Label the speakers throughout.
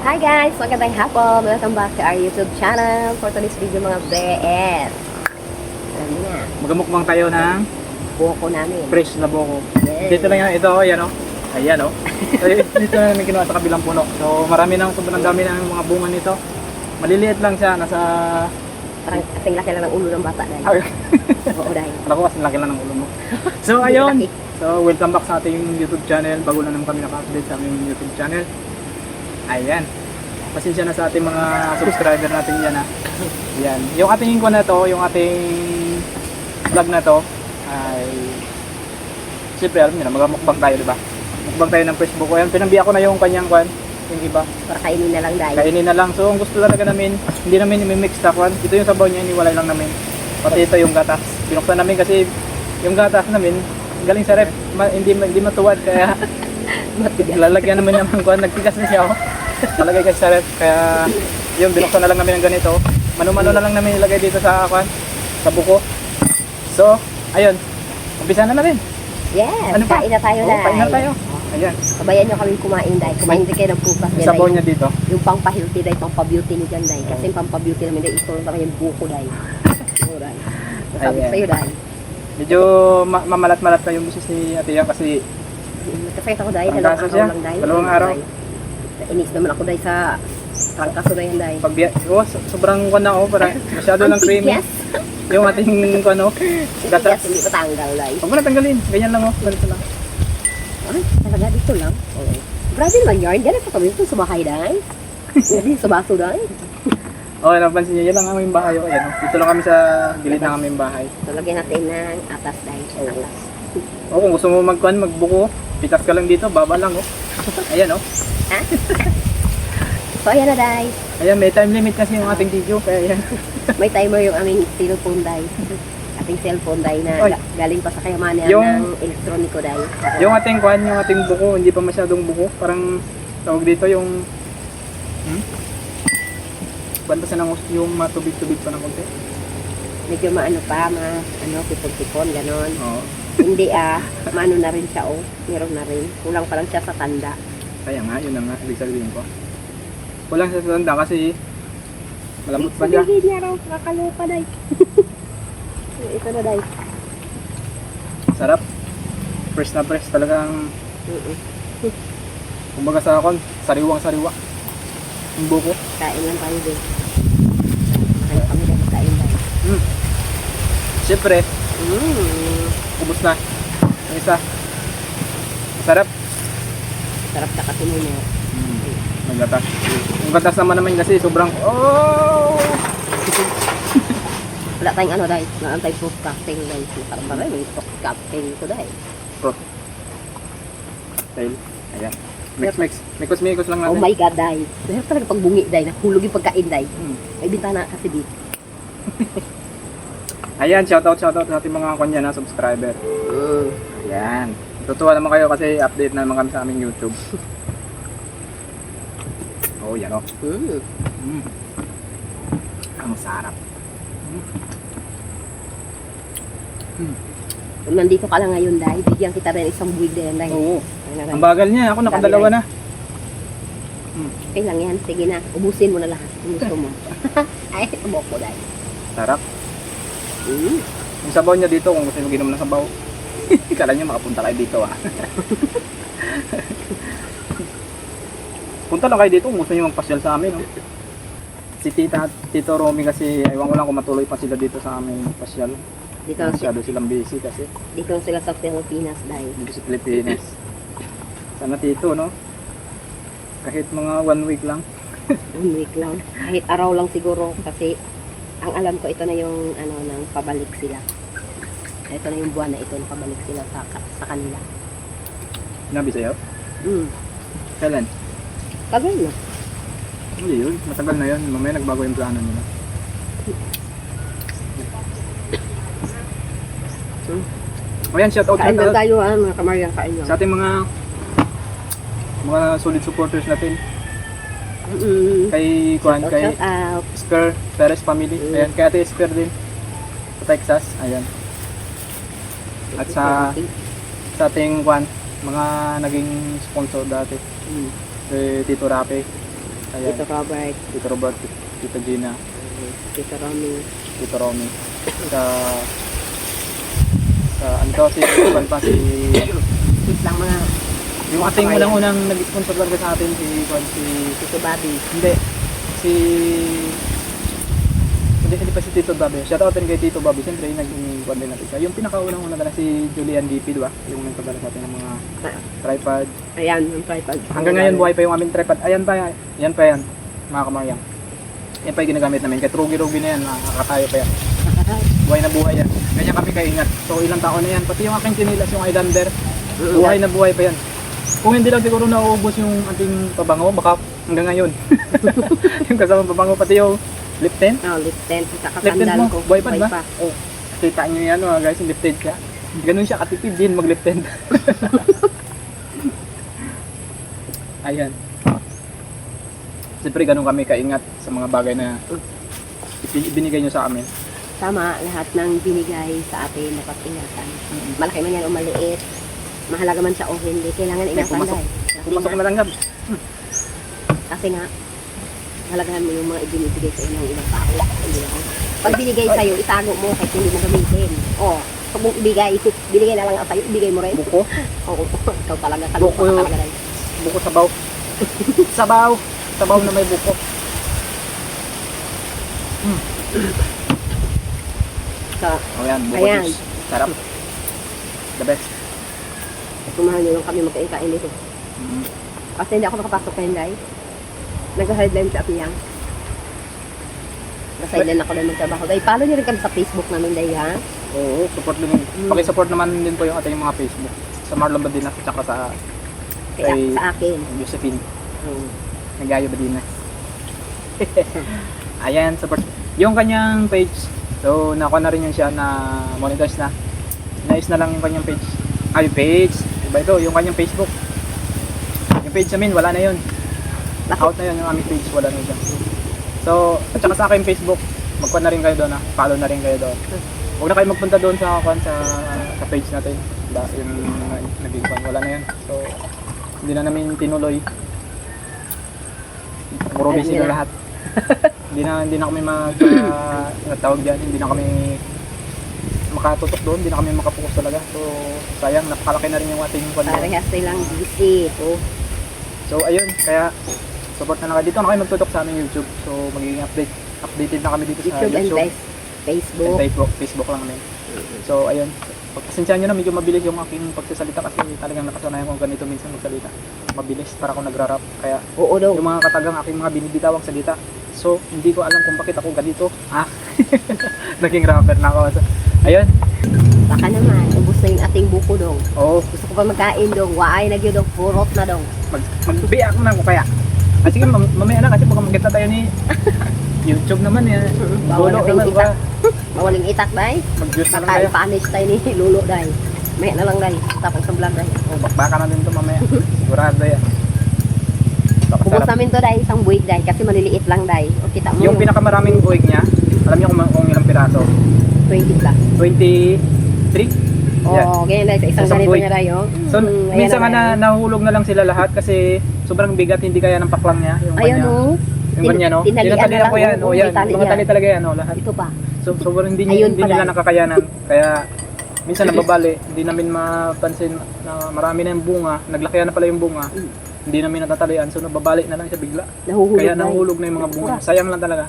Speaker 1: Hi guys! Magandang hapon! Welcome back to our YouTube channel for today's video mga BS. Alam niyo na,
Speaker 2: Magamukbang tayo ng
Speaker 1: buko namin.
Speaker 2: fresh na buko.
Speaker 1: Yes.
Speaker 2: Dito lang yan, ito, ayan o. Ayan o. So, dito na namin ginawa sa kabilang puno. So marami nang, sobrang dami ng mga bunga nito. Maliliit lang siya, nasa...
Speaker 1: Parang kasing laki lang ng ulo ng bata dahil.
Speaker 2: Ay,
Speaker 1: Oo dahil.
Speaker 2: alam ko kasi laki lang ng ulo mo. So ayun. So welcome back sa ating YouTube channel. Bago lang naman kami naka-update sa aming YouTube channel. Ayan. Pasensya na sa ating mga subscriber natin yan ha. Ayan. Yung ating ko na to, yung ating vlog na to ay siyempre alam niyo na magamukbang tayo, di ba? Mukbang tayo ng Facebook ko. Ayan, pinambiya ko na yung kanyang kwan, yung iba.
Speaker 1: Para kainin na lang dahil.
Speaker 2: Kainin na lang. So ang gusto talaga namin, hindi namin i-mix na kwan. Ito yung sabaw niya, iniwalay lang namin. Pati ito yung gatas. Binuksan namin kasi yung gatas namin galing sa ref, hindi matuwad kaya lalagyan namin ng kwan, nagtigas na siya oh. Nalagay kasi sa ref, kaya yung binuksan na lang namin ng ganito. Mano-mano na lang namin ilagay dito sa kwan, sa buko. So, ayun. Umpisa na natin.
Speaker 1: Yes!
Speaker 2: Ano pa?
Speaker 1: Kain na tayo dahil.
Speaker 2: Kain na tayo. Ayan.
Speaker 1: Sabayan nyo kami kumain dahil. Kumain din kayo ng pupas
Speaker 2: Yung sabaw niya dito.
Speaker 1: Yung pang-pa-healthy dahil, pang-pa-beauty ni Jan dahil. Kasi yung pang-pa-beauty namin dahil ito lang yung buko dahil. Oo dahil. Sabi ko
Speaker 2: Ayan.
Speaker 1: sa'yo dahil.
Speaker 2: Medyo mamalat-malat na yung busis ni Ate Yang kasi
Speaker 1: Nagkasakit ako dahil.
Speaker 2: Ang
Speaker 1: Dalawang
Speaker 2: kaso
Speaker 1: araw
Speaker 2: siya?
Speaker 1: lang dahil.
Speaker 2: Dalawang araw?
Speaker 1: Inis naman ako dahil sa trangkaso na yan dahil.
Speaker 2: sobrang kwan na oh, parang masyado ng creamy.
Speaker 1: Yes.
Speaker 2: Yung ating ano,
Speaker 1: Yes,
Speaker 2: gatas.
Speaker 1: hindi patanggal dahil.
Speaker 2: Huwag mo na tanggalin, ganyan lang oh, ganito lang.
Speaker 1: Ay, talaga dito lang. Okay. Grabe naman yarn. Ganun pa kami dito sa bahay dahil. Hindi sa baso dahil.
Speaker 2: Okay, napansin niyo, yan lang ang aming bahay oh, ayan oh. Dito lang kami sa gilid ng aming bahay.
Speaker 1: Talagyan natin ng atas dahil.
Speaker 2: Oo. Oh, kung gusto mo magkuhan, magbuko, pitas ka lang dito, baba lang oh. Ayan oh.
Speaker 1: Ha? So, ayan na dahil.
Speaker 2: Ayan, may time limit kasi yung ating video, kaya ayan.
Speaker 1: May timer yung aming cellphone dahil. Ating cellphone dahil na
Speaker 2: Oy.
Speaker 1: galing pa sa kayamanan
Speaker 2: Yung-
Speaker 1: ng elektroniko dahil.
Speaker 2: Yung ating kuhan, yung ating buko, hindi pa masyadong buko. Parang tawag dito yung bantasan ng yung matubig-tubig pa ng konti.
Speaker 1: Medyo maano pa, tipon-tipon, ganon.
Speaker 2: Oo.
Speaker 1: Hindi maano na rin siya meron na rin. Kulang pa lang siya sa tanda.
Speaker 2: Kaya nga, yun na nga, ibig sabihin ko. Kulang sa tanda kasi malambot pa siya.
Speaker 1: Sabihin niya raw, nakakaloka dahil. Ito na dahil.
Speaker 2: Sarap. Fresh na fresh talagang, kumbaga sa akon, sariwang-sariwa. Yung buko.
Speaker 1: Kain lang tayo din. Kain kami dahil kain dahil.
Speaker 2: Siyempre, ubos na. Yung isa. Sarap.
Speaker 1: Sarap sa katinuno.
Speaker 2: May gatas. Yung gatas naman kasi sobrang, oh!
Speaker 1: Wala tayong ano dahil. Wala tayong fruit cocktail dahil. Parang parang may fruit cocktail ko dahil.
Speaker 2: Fruit. Tail. Ayan. Mikos lang
Speaker 1: Oh
Speaker 2: natin.
Speaker 1: my God dahil. Dahil talaga pag bungi dahil. Nahulog yung pagkain dahil.
Speaker 2: Hmm.
Speaker 1: May bintana kasi dito.
Speaker 2: Ayan, shoutout sa ating mga kanya na subscriber. Ayan. Tutuwa naman kayo kasi update na naman kami sa aming YouTube. Oh, yan oh. Ang sarap.
Speaker 1: Kung nandito ka lang ngayon dahil, bigyan kita rin isang buwig din dahil.
Speaker 2: Oo.
Speaker 1: Ayun na,
Speaker 2: Ang bagal niya. Ako nakadalawa na.
Speaker 1: okay lang yan. Sige na. Ubusin mo na lahat. Kung gusto mo. Ay, tumok ko dahil.
Speaker 2: Sarap. Yung sabaw niya dito, kung gusto nyo ginom ng sabaw. Kala nyo makapunta kayo dito ah. Punta lang kayo dito kung gusto nyo magpasyal sa amin. Oh. Si Tito Romy kasi, ewan ko lang kung matuloy pa sila dito sa aming pasyal.
Speaker 1: Dito,
Speaker 2: Masyado silang busy kasi.
Speaker 1: dito sila sa Pilipinas dahil.
Speaker 2: Dito sa Pilipinas. Sana Tito, no? Kahit mga 1 week lang.
Speaker 1: 1 week lang. Kahit araw lang siguro kasi ang alam ko ito na yung ano nang pabalik sila. Ito na yung buwan na ito na pabalik sila sa kanila.
Speaker 2: Sinabi sa'yo?
Speaker 1: Mm.
Speaker 2: Kailan?
Speaker 1: Tagal na.
Speaker 2: Hindi yun. Matagal na yun. Mamaya nagbago yung plano nila. Ayan, shoutout
Speaker 1: Kain lang
Speaker 2: na
Speaker 1: tayo mga kamaryan, kain lang.
Speaker 2: sa ating mga solid supporters natin. Kay Kuan, kay
Speaker 1: Shout out.
Speaker 2: Esper Perez family. Ayan, kay Ate Esper din. Sa Texas. Ayan. At sa ating Kuan, mga naging sponsor dati. Si Tito Rape. Ayan.
Speaker 1: Tito Robert,
Speaker 2: Tito Robert, Tito Gina,
Speaker 1: Tito Romy.
Speaker 2: Tito Romy. Sa ano to, si Ivan pa, si
Speaker 1: Tip lang mga
Speaker 2: yung ating unang-unang nag-sponsor talaga sa atin, si
Speaker 1: Tito Bobby.
Speaker 2: hindi, hindi pa si Tito Bobby. Shout out din kay Tito Bobby. Siyempre, nag-iwan din natin siya. Yung pinakaunang-una na si Julian DP, di ba? Yung nagpadala sa atin ng mga tripod.
Speaker 1: Ayan, yung tripod.
Speaker 2: Hanggang ngayon, buhay pa yung aming tripod. Ayan pa yan, mga kamayang. Yan pa yung ginagamit namin. Kahit rugi-rugi na yan, nakakatayo pa yan. Buhay na buhay yan. Ganyan kami kaingat. So, ilang taon na yan. Pati yung aking kinilas, yung Islander, buhay na buhay pa yan. Kung hindi lang siguro nauubos yung ating pabango, baka hanggang ngayon. Yung kasama pabango, pati yung lip tint.
Speaker 1: Oh, lip tint. Saka
Speaker 2: Lip tint
Speaker 1: sandal
Speaker 2: mo,
Speaker 1: ko.
Speaker 2: buhay pa ba? Oh, kita nyo yan mga guys, yung lip tint siya. Ganun siya katipid din mag lip tint. Ayan. Siyempre ganun kami kaingat sa mga bagay na binigay nyo sa amin.
Speaker 1: Tama, lahat ng binigay sa atin dapat ingatan. Malaki man yan o maliit. Mahalaga man siya o hindi. Kailangan ingatan dahil.
Speaker 2: Pumasok na lang gab.
Speaker 1: Kasi nga, halagahan mo yung mga ibinibigay sa inyo ng ibang tao. Hindi lang. Pag binigay sa'yo, itago mo kahit hindi mo gamitin. O, pag mong binigay na lang ang sa'yo, ibigay mo rin.
Speaker 2: Buko.
Speaker 1: Oo, ikaw talaga, kalupa ka talaga rin.
Speaker 2: Buko sabaw. Sabaw. Sabaw na may buko.
Speaker 1: So,
Speaker 2: O yan, buko
Speaker 1: ayan.
Speaker 2: juice. Sarap. The best.
Speaker 1: Tumahan nyo lang kami magkain-kain dito. Kasi hindi ako nakapasok kay Hinday. Nag-sideline sa Apiyang. Nag-sideline ako na magtrabaho. Dahil follow nyo rin kami sa Facebook namin, Day, ha?
Speaker 2: Oo, support din. Paki-support naman din po yung ating mga Facebook. Sa Marlon Badinas at saka sa
Speaker 1: Kaya
Speaker 2: Kay-
Speaker 1: sa akin.
Speaker 2: Josephine. Nagayo Badinas. Ayan, support. Yung kanyang page, so nakuha na rin yun siya na monetize na. Nice na lang yung kanyang page. Ay, page. Iba ito, yung kanyang Facebook. Yung page namin, wala na yun. Out na yun yung aming page, wala na siya. So, at saka sa akin Facebook, magkuha na rin kayo doon, follow na rin kayo doon. Huwag na kayo magpunta doon sa page natin. Yung naging fan, wala na yun. So, hindi na namin tinuloy. Puro busy na lahat. Hindi na kami tawag diyan, hindi na kami makatutok doon, hindi na kami makapokus talaga. So, sayang, napakalaki na rin yung ating fan.
Speaker 1: Parehas silang busy.
Speaker 2: So, ayun, kaya support na lang kayo. Dito na kayo magtutok sa aming YouTube. So, magiging updated na kami dito sa
Speaker 1: YouTube and
Speaker 2: YouTube.
Speaker 1: Facebook.
Speaker 2: Facebook lang namin. So, ayun. Pagpasensyahan nyo na, medyo mabilis yung aking pagsasalita kasi talagang nakasanayan ko ganito minsan magsalita. Mabilis para ako nagra-rap. Kaya,
Speaker 1: Oo daw.
Speaker 2: yung mga katagang aking mga binibitawang salita. So, hindi ko alam kung bakit ako ganito. Naging rapper na ako. So, ayun.
Speaker 1: Baka naman, ubos na yung ating buko dong.
Speaker 2: Oo.
Speaker 1: Gusto ko pa magkain dong. Waay na gyud dong. Purot na dong.
Speaker 2: Magbiyak na ako kaya. Sige, mamaya na kasi baka magkita tayo ni YouTube naman yan.
Speaker 1: Bawal
Speaker 2: Lolo
Speaker 1: nating
Speaker 2: naman
Speaker 1: itak.
Speaker 2: ba?
Speaker 1: Mawaling itak, day.
Speaker 2: Mag-juice na lang
Speaker 1: Kakain
Speaker 2: tayo.
Speaker 1: punish tayo ni Lulo, day. May na lang, day. Tapos sa vlog, day.
Speaker 2: Oh, bakbaka na din to mamaya. Sigurado yan.
Speaker 1: Ubos
Speaker 2: Pakasarap.
Speaker 1: namin to, day. Isang buwig, day. Kasi maliliit lang, day. O kita mo.
Speaker 2: Yung pinakamaraming buwig niya, alam niyo kung ilang piraso?
Speaker 1: 20 plus.
Speaker 2: 23?
Speaker 1: Oo, ganyan, day. Sa isang
Speaker 2: Isang
Speaker 1: ganito
Speaker 2: buwig.
Speaker 1: niya, day. Oh.
Speaker 2: So,
Speaker 1: Ayan
Speaker 2: minsan nga
Speaker 1: day.
Speaker 2: nahuhulog na lang sila lahat kasi sobrang bigat, hindi kaya ng paklang niya. Yung
Speaker 1: Ayun,
Speaker 2: kanya.
Speaker 1: oh.
Speaker 2: Yung kanya, no?
Speaker 1: Tinalian
Speaker 2: Tinatali
Speaker 1: na
Speaker 2: lang ko
Speaker 1: lang,
Speaker 2: yan.
Speaker 1: oo,
Speaker 2: O yan,
Speaker 1: may tali
Speaker 2: mga
Speaker 1: yan.
Speaker 2: tali talaga yan, o lahat.
Speaker 1: Ito pa.
Speaker 2: So, sobrang hindi
Speaker 1: Ayun
Speaker 2: nila
Speaker 1: pala.
Speaker 2: nakakayanan. Kaya, minsan nababali, hindi namin mapansin na marami na yung bunga. Naglakihan na pala yung bunga. Hindi namin natatalian. So, nababali na lang siya bigla.
Speaker 1: Nahuhulog,
Speaker 2: Kaya
Speaker 1: day.
Speaker 2: nahulog na yung mga bunga. Sayang lang talaga.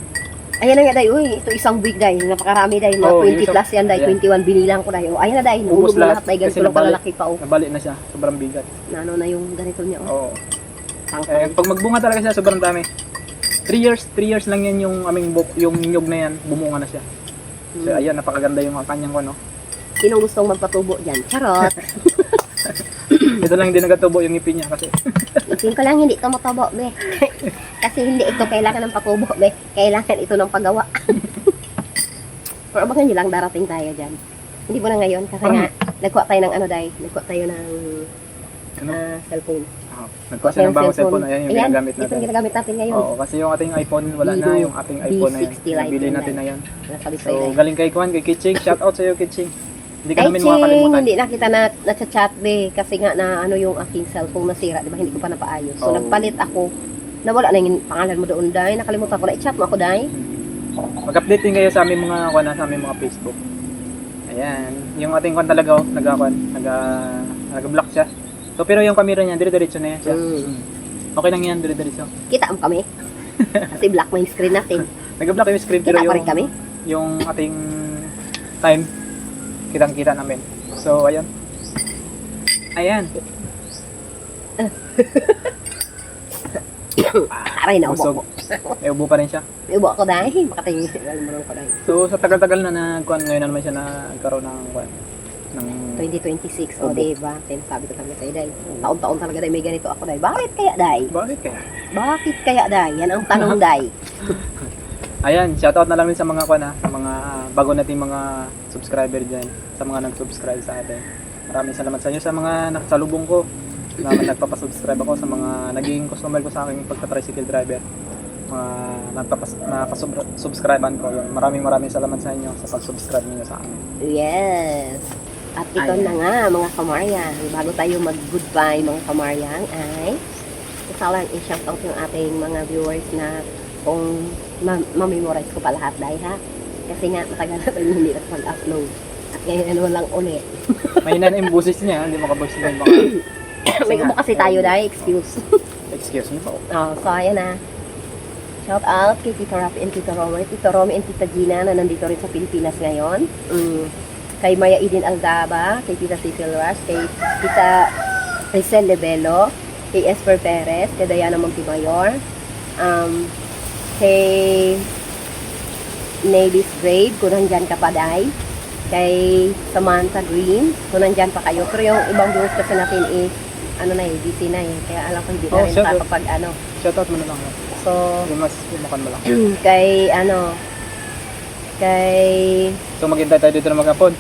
Speaker 1: Ayan na nga, day. Uy, ito isang week, day. Napakarami, day. Mga
Speaker 2: Oo,
Speaker 1: 20
Speaker 2: yung isang-
Speaker 1: plus yan, day.
Speaker 2: yeah.
Speaker 1: 21 binilang ko, day. Oh, ayan na, day.
Speaker 2: Ubus
Speaker 1: Nahulog na
Speaker 2: lahat.
Speaker 1: lahat, day. Ganito
Speaker 2: Kasi
Speaker 1: lang
Speaker 2: nabali.
Speaker 1: kalalaki pa, oh.
Speaker 2: Nabali na siya. Sobrang bigat.
Speaker 1: Na ano na yung ganito niya, oh.
Speaker 2: Oo.
Speaker 1: Tangkay.
Speaker 2: Pag magbunga talaga siya, sobrang dami. 3 years lang yan yung aming yung nyug na yan, bumunga na siya. So ayan, napakaganda yung kanyang ano.
Speaker 1: Sinong gustong magpatubo dyan? Charot.
Speaker 2: Ito lang hindi nagatubo yung ngipin niya kasi.
Speaker 1: Isin ko lang hindi ito matubo, be. Kasi hindi ito kailangan ng patubo, be. Kailangan ito ng paggawa. Pero abangan nyo lang, darating tayo dyan. Hindi mo na ngayon, kasi nga, nagkuha tayo ng ano, day. Nagkuha tayo ng
Speaker 2: Ano?
Speaker 1: cellphone.
Speaker 2: Nagkuha siya ng bagong cellphone, ayan yung ginagamit
Speaker 1: Ito
Speaker 2: natin.
Speaker 1: yung ginagamit natin ngayon.
Speaker 2: Oo, kasi yung ating iPhone, wala na
Speaker 1: Vivo
Speaker 2: yung ating iPhone na yan.
Speaker 1: V60 Lite
Speaker 2: Nabili
Speaker 1: yun,
Speaker 2: natin na yan.
Speaker 1: Nasa
Speaker 2: So,
Speaker 1: display na yun.
Speaker 2: galing kay Kwan, kay Kitching. Shout out sa iyo, Kitching. Hindi ka
Speaker 1: Ay,
Speaker 2: namin
Speaker 1: Ching,
Speaker 2: makakalimutan.
Speaker 1: hindi na kita na chat be kasi nga na ano yung aking cellphone nasira, di ba? Hindi ko pa napaayos. So
Speaker 2: Oo.
Speaker 1: nagpalit ako Nawala na yung pangalan mo doon, Day. Nakalimutan ko na. I-chat mo ako, Day.
Speaker 2: Mag-update din kayo sa aming mga kuan, sa aming mga Facebook. Ayan, yung ating kuan talaga nag-block siya. So pero yung camera niya dire-diretso na yan siya. Okay lang yan, dire-diretso.
Speaker 1: Kita mo kami. Kasi black mo yung screen natin.
Speaker 2: Nag-block yung screen pero
Speaker 1: Kita pa rin kami.
Speaker 2: yung ating time kitang-kita namin. So ayun. Ayan.
Speaker 1: Aray na
Speaker 2: Busog.
Speaker 1: ubo ko.
Speaker 2: May ubo pa rin siya.
Speaker 1: May ubo ako, Day. Makatingin. Alam mo ko, Day.
Speaker 2: So sa tagal-tagal na nagkuan ngayon na naman siya nagkaroon ng kuan ng
Speaker 1: 2026,
Speaker 2: Ubo.
Speaker 1: diba? Sabi ko talaga sa'yo, Day. Taon-taon talaga, Day, may ganito ako, Day. Bakit kaya, Day?
Speaker 2: bakit kaya?
Speaker 1: Bakit kaya, Day? Yan ang tanong, Day.
Speaker 2: Ayan, shoutout na lang din sa mga kuan sa mga bago nating mga subscriber diyan, sa mga nag-subscribe sa atin. Maraming salamat sa inyo sa mga nakasalubong ko. Na nagpapa-subscribe ako sa mga naging customer ko sa aking pagka-tricycle driver. Mga nakasubscribean ko. Yun. Maraming salamat sa inyo sa pag-subscribe niyo sa akin.
Speaker 1: Yes. At ito
Speaker 2: Ayan.
Speaker 1: na nga, mga kamaryan. Bago tayo mag-goodbye, mga kamaryan, ay isa lang i-shoutout yung ating mga viewers na kung ma-memorize ko pa lahat, Day, ha? Kasi nga, matagal na tayo hindi nakapag-upload. At ngayon, ano lang ulit.
Speaker 2: Mahina na yung boses niya, hindi makaboses na yung baka.
Speaker 1: May ubo kasi tayo, Day. Excuse.
Speaker 2: Excuse me po.
Speaker 1: Oh, so, ayan na. Shout out kay Tita Rafi and Tita Romy. Tita Romy and Tita Gina na nandito rin sa Pilipinas ngayon. Kay Maya Idin Aldaba, kay Tita Cecil Rush, kay Tita Rizal Lebelo, kay Esper Perez, kay Diana Montemayor, kay Navy's Grade, kung nandyan ka pa, Day. Kay Samantha Green, kung nandyan pa kayo. Pero yung ibang viewers kasi natin is, busy na eh. Kaya alam ko hindi na rin
Speaker 2: shout out.
Speaker 1: nakakapag,
Speaker 2: Shoutout mo na lang.
Speaker 1: So,
Speaker 2: Yung mas kumakan mo lang.
Speaker 1: kay
Speaker 2: So maghintay tayo dito na maghapon.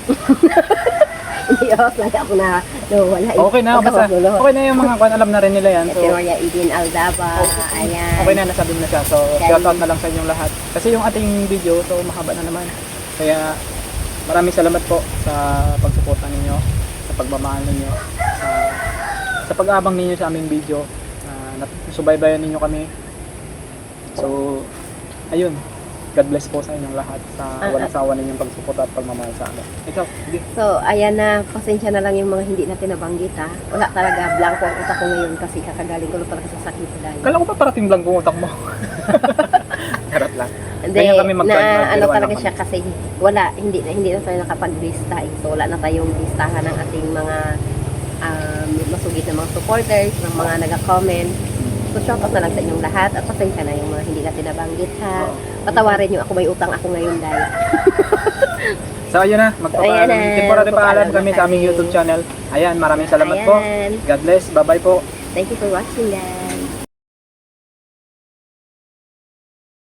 Speaker 1: Diyos, lagi ako na wala.
Speaker 2: Okay na, basta. Okay na yung mga kuan, alam na rin nila yan.
Speaker 1: Si
Speaker 2: So,
Speaker 1: Maria Idin Aldaba, ayan.
Speaker 2: okay na, nasabi mo na siya. So,
Speaker 1: Okay.
Speaker 2: shoutout na lang sa inyong lahat. Kasi yung ating video, so mahaba na naman. Kaya, maraming salamat po sa pagsuporta ninyo, sa pagmamahal ninyo, sa pag-abang ninyo sa aming video. Subaybayan ninyo kami. So, ayun. God bless po sa inyong lahat sa walang sawa ninyong pagsuporta at pagmamahal sa amin. Ikaw, sige.
Speaker 1: So, ayan na, pasensya na lang yung mga hindi natin nabanggit, ha. Wala talaga, blanco ang utak ko ngayon kasi kakagaling ko lang talaga sa sakit dahil.
Speaker 2: Kala ko pa parating lang kung utak mo. Charot lang.
Speaker 1: Hindi,
Speaker 2: Ganyan kami
Speaker 1: na ano
Speaker 2: magbiruan
Speaker 1: talaga
Speaker 2: lang
Speaker 1: siya kasi hindi na tayo nakapag-lista eh. So, wala na tayong listahan ng ating mga masugid na mga supporters, ng mga nag-comment. So, shoutout na lang sa inyong lahat at pasensya na yung mga hindi natin nabanggit, ha. Patawarin nyo ako, may utang ako ngayon dahil.
Speaker 2: So ayun na,
Speaker 1: Ayan na,
Speaker 2: temporary paalam
Speaker 1: magpapaalam
Speaker 2: kami
Speaker 1: na
Speaker 2: sa aming
Speaker 1: kami.
Speaker 2: YouTube channel. Ayan, maraming salamat po.
Speaker 1: Ayan.
Speaker 2: God bless, bye bye po.
Speaker 1: Thank you for watching, guys.